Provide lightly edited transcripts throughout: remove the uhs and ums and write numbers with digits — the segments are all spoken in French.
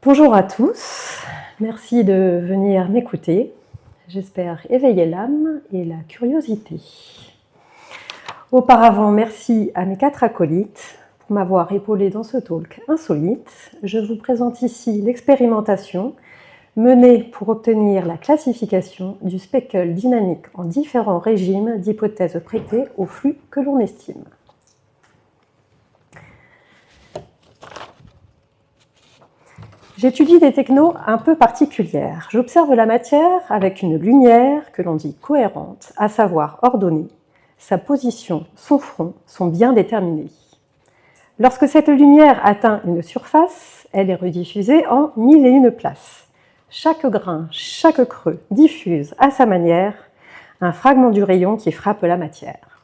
Bonjour à tous, merci de venir m'écouter. J'espère éveiller l'âme et la curiosité. Auparavant, merci à mes 4 acolytes pour m'avoir épaulé dans ce talk insolite. Je vous présente ici l'expérimentation menée pour obtenir la classification du speckle dynamique en différents régimes d'hypothèses prêtées au flux que l'on estime. J'étudie des technos un peu particulières. J'observe la matière avec une lumière que l'on dit cohérente, à savoir ordonnée. Sa position, son front sont bien déterminés. Lorsque cette lumière atteint une surface, elle est rediffusée en 1001 places. Chaque grain, chaque creux diffuse à sa manière un fragment du rayon qui frappe la matière.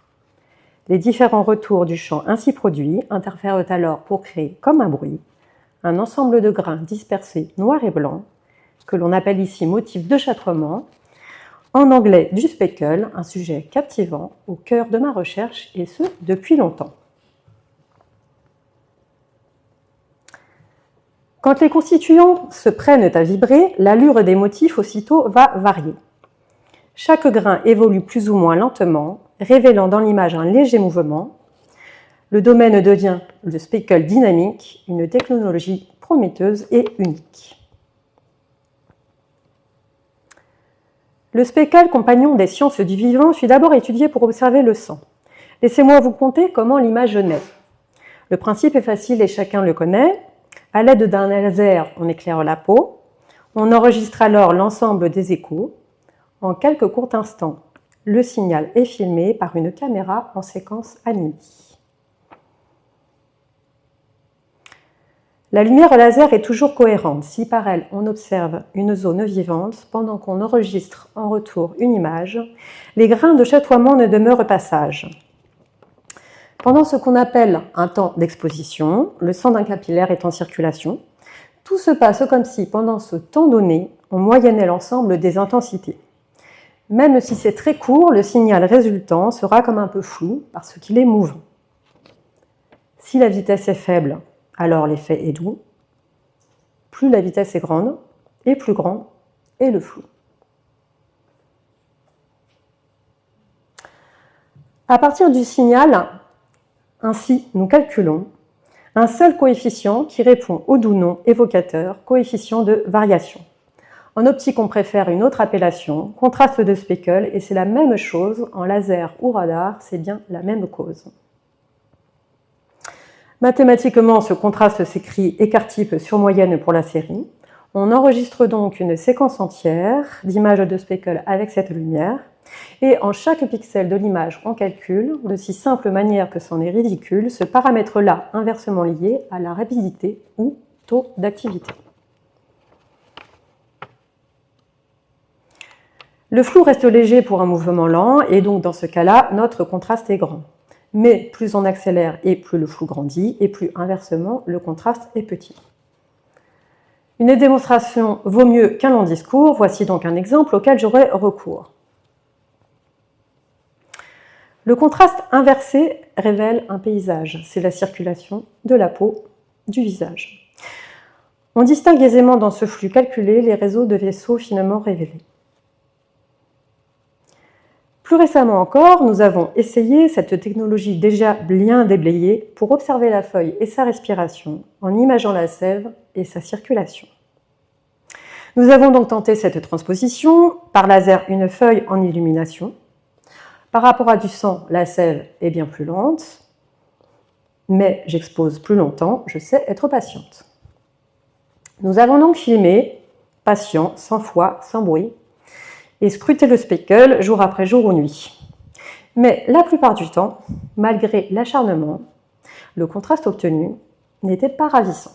Les différents retours du champ ainsi produits interfèrent alors pour créer comme un bruit un ensemble de grains dispersés noir et blanc, que l'on appelle ici motif de chatoiement, en anglais du speckle, un sujet captivant au cœur de ma recherche, et ce, depuis longtemps. Quand les constituants se prennent à vibrer, l'allure des motifs aussitôt va varier. Chaque grain évolue plus ou moins lentement, révélant dans l'image un léger mouvement. Le domaine devient le speckle dynamique, une technologie prometteuse et unique. Le speckle, compagnon des sciences du vivant, fut d'abord étudié pour observer le sang. Laissez-moi vous conter comment l'image naît. Le principe est facile et chacun le connaît. À l'aide d'un laser, on éclaire la peau. On enregistre alors l'ensemble des échos. En quelques courts instants, le signal est filmé par une caméra en séquence animée. La lumière laser est toujours cohérente si par elle on observe une zone vivante pendant qu'on enregistre en retour une image. Les grains de chatoiement ne demeurent pas sages. Pendant ce qu'on appelle un temps d'exposition, le sang d'un capillaire est en circulation. Tout se passe comme si pendant ce temps donné, on moyennait l'ensemble des intensités. Même si c'est très court, le signal résultant sera comme un peu flou parce qu'il est mouvant. Si la vitesse est faible, alors l'effet est doux. Plus la vitesse est grande, et plus grand est le flou. À partir du signal, ainsi nous calculons un seul coefficient qui répond au doux nom évocateur, coefficient de variation. En optique, on préfère une autre appellation, contraste de speckle, et c'est la même chose en laser ou radar, c'est bien la même cause. Mathématiquement, ce contraste s'écrit écart-type sur moyenne pour la série. On enregistre donc une séquence entière d'images de speckle avec cette lumière, et en chaque pixel de l'image, on calcule, de si simple manière que c'en est ridicule, ce paramètre-là inversement lié à la rapidité ou taux d'activité. Le flou reste léger pour un mouvement lent, et donc dans ce cas-là, notre contraste est grand. Mais plus on accélère et plus le flou grandit, et plus inversement, le contraste est petit. Une démonstration vaut mieux qu'un long discours, voici donc un exemple auquel j'aurai recours. Le contraste inversé révèle un paysage, c'est la circulation de la peau du visage. On distingue aisément dans ce flux calculé les réseaux de vaisseaux finement révélés. Plus récemment encore, nous avons essayé cette technologie déjà bien déblayée pour observer la feuille et sa respiration en imageant la sève et sa circulation. Nous avons donc tenté cette transposition par laser une feuille en illumination. Par rapport à du sang, la sève est bien plus lente, mais j'expose plus longtemps, je sais être patiente. Nous avons donc filmé, patient, sans foi, sans bruit, et scruter le speckle jour après jour ou nuit. Mais la plupart du temps, malgré l'acharnement, le contraste obtenu n'était pas ravissant.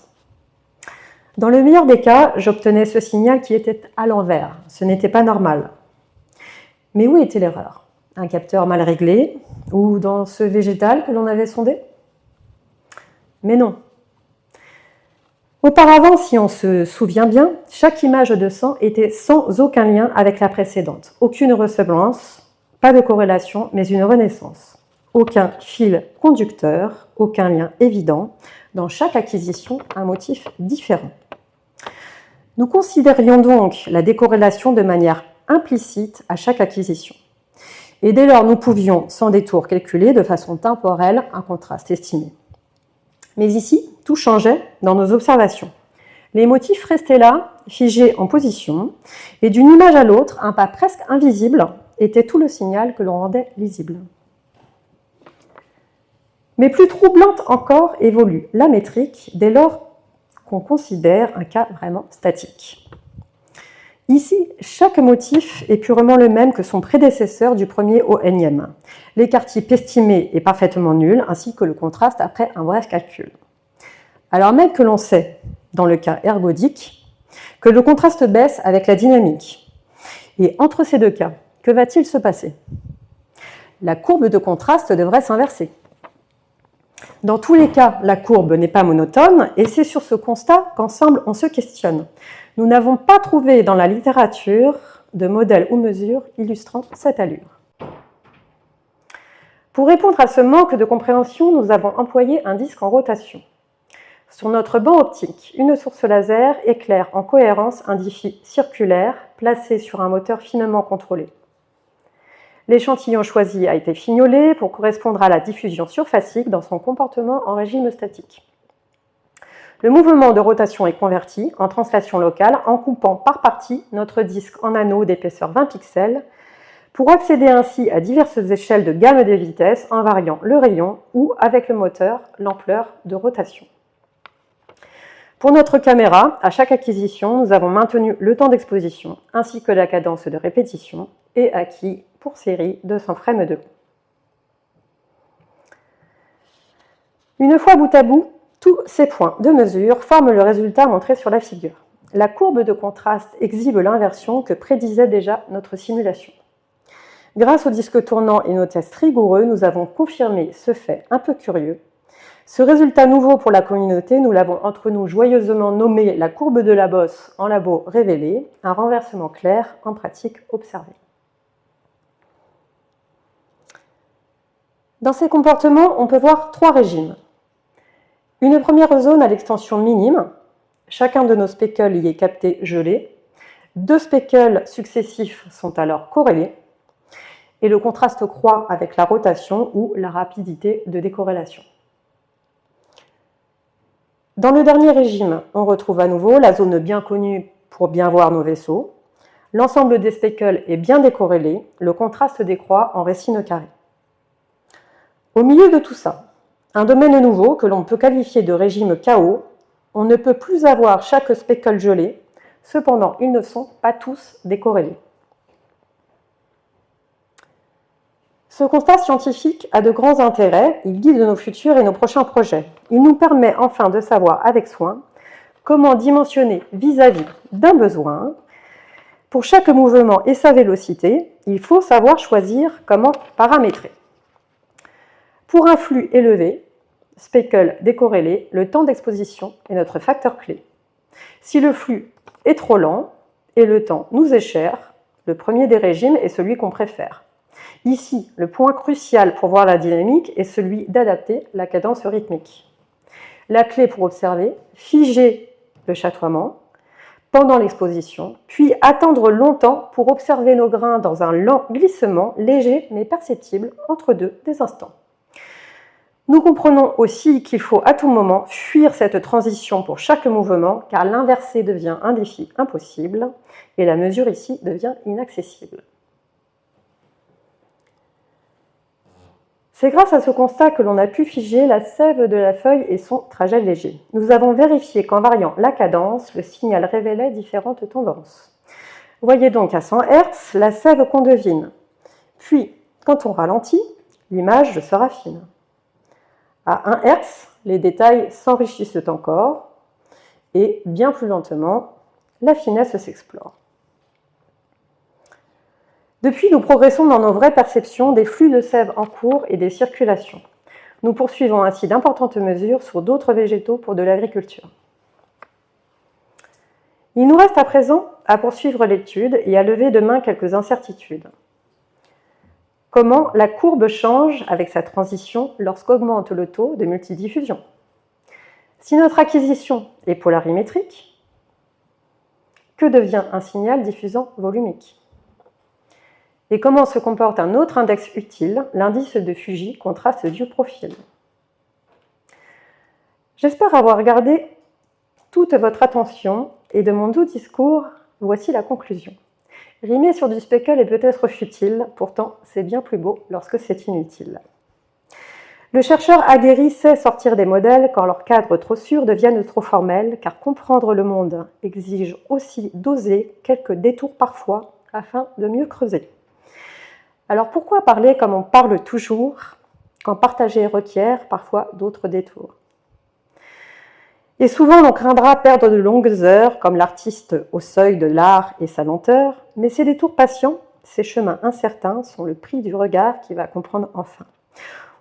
Dans le meilleur des cas, j'obtenais ce signal qui était à l'envers. Ce n'était pas normal. Mais où était l'erreur? Un capteur mal réglé? Ou dans ce végétal que l'on avait sondé? Mais non. Auparavant, si on se souvient bien, chaque image de sang était sans aucun lien avec la précédente. Aucune ressemblance, pas de corrélation, mais une renaissance. Aucun fil conducteur, aucun lien évident. Dans chaque acquisition, un motif différent. Nous considérions donc la décorrélation de manière implicite à chaque acquisition. Et dès lors, nous pouvions, sans détour, calculer de façon temporelle un contraste estimé. Mais ici, tout changeait dans nos observations. Les motifs restaient là, figés en position, et d'une image à l'autre, un pas presque invisible était tout le signal que l'on rendait lisible. Mais plus troublante encore évolue la métrique dès lors qu'on considère un cas vraiment statique. Ici, chaque motif est purement le même que son prédécesseur du premier au nème. L'écart type estimé est parfaitement nul, ainsi que le contraste après un bref calcul. Alors même que l'on sait, dans le cas ergodique, que le contraste baisse avec la dynamique. Et entre ces deux cas, que va-t-il se passer? La courbe de contraste devrait s'inverser. Dans tous les cas, la courbe n'est pas monotone et c'est sur ce constat qu'ensemble on se questionne. Nous n'avons pas trouvé dans la littérature de modèle ou mesure illustrant cette allure. Pour répondre à ce manque de compréhension, nous avons employé un disque en rotation. Sur notre banc optique, une source laser éclaire en cohérence un diffus circulaire placé sur un moteur finement contrôlé. L'échantillon choisi a été fignolé pour correspondre à la diffusion surfacique dans son comportement en régime statique. Le mouvement de rotation est converti en translation locale en coupant par partie notre disque en anneaux d'épaisseur 20 pixels pour accéder ainsi à diverses échelles de gamme de vitesse en variant le rayon ou, avec le moteur, l'ampleur de rotation. Pour notre caméra, à chaque acquisition, nous avons maintenu le temps d'exposition ainsi que la cadence de répétition et acquis pour série 200 frames de long. Une fois bout à bout, tous ces points de mesure forment le résultat montré sur la figure. La courbe de contraste exhibe l'inversion que prédisait déjà notre simulation. Grâce au disque tournant et nos tests rigoureux, nous avons confirmé ce fait un peu curieux. Ce résultat nouveau pour la communauté, nous l'avons entre nous joyeusement nommé la courbe de la bosse en labo révélé, un renversement clair en pratique observé. Dans ces comportements, on peut voir trois régimes. Une première zone à l'extension minime, chacun de nos speckles y est capté gelé, deux speckles successifs sont alors corrélés, et le contraste croît avec la rotation ou la rapidité de décorrélation. Dans le dernier régime, on retrouve à nouveau la zone bien connue pour bien voir nos vaisseaux. L'ensemble des speckles est bien décorrélé, le contraste décroît en racine carrée. Au milieu de tout ça, un domaine nouveau que l'on peut qualifier de régime chaos, on ne peut plus avoir chaque speckle gelé, cependant ils ne sont pas tous décorrélés. Ce constat scientifique a de grands intérêts, il guide nos futurs et nos prochains projets. Il nous permet enfin de savoir avec soin comment dimensionner vis-à-vis d'un besoin. Pour chaque mouvement et sa vélocité, il faut savoir choisir comment paramétrer. Pour un flux élevé, speckle décorrélé, le temps d'exposition est notre facteur clé. Si le flux est trop lent et le temps nous est cher, le premier des régimes est celui qu'on préfère. Ici, le point crucial pour voir la dynamique est celui d'adapter la cadence rythmique. La clé pour observer, figer le chatoiement pendant l'exposition, puis attendre longtemps pour observer nos grains dans un lent glissement léger mais perceptible entre deux des instants. Nous comprenons aussi qu'il faut à tout moment fuir cette transition pour chaque mouvement car l'inversé devient un défi impossible et la mesure ici devient inaccessible. C'est grâce à ce constat que l'on a pu figer la sève de la feuille et son trajet léger. Nous avons vérifié qu'en variant la cadence, le signal révélait différentes tendances. Voyez donc à 100 Hz la sève qu'on devine. Puis, quand on ralentit, l'image se raffine. À 1 Hz, les détails s'enrichissent encore et, bien plus lentement, la finesse s'explore. Depuis, nous progressons dans nos vraies perceptions des flux de sève en cours et des circulations. Nous poursuivons ainsi d'importantes mesures sur d'autres végétaux pour de l'agriculture. Il nous reste à présent à poursuivre l'étude et à lever demain quelques incertitudes. Comment la courbe change avec sa transition lorsqu'augmente le taux de multidiffusion? Si notre acquisition est polarimétrique, Que devient un signal diffusant volumique? Et comment se comporte un autre index utile, l'indice de Fuji, contraste view profile? J'espère avoir gardé toute votre attention et de mon doux discours, voici la conclusion. Rimer sur du speckle est peut-être futile, pourtant c'est bien plus beau lorsque c'est inutile. Le chercheur aguerri sait sortir des modèles quand leurs cadres trop sûrs deviennent trop formels, car comprendre le monde exige aussi d'oser quelques détours parfois afin de mieux creuser. Alors pourquoi parler comme on parle toujours, quand partager requiert parfois d'autres détours? Et souvent on craindra perdre de longues heures, comme l'artiste au seuil de l'art et sa lenteur, mais ces détours patients, ces chemins incertains sont le prix du regard qui va comprendre enfin.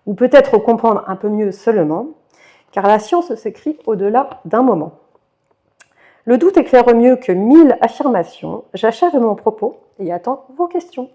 Ou peut-être comprendre un peu mieux seulement, car la science s'écrit au-delà d'un moment. Le doute éclaire mieux que 1000 affirmations. J'achève mon propos et attends vos questions.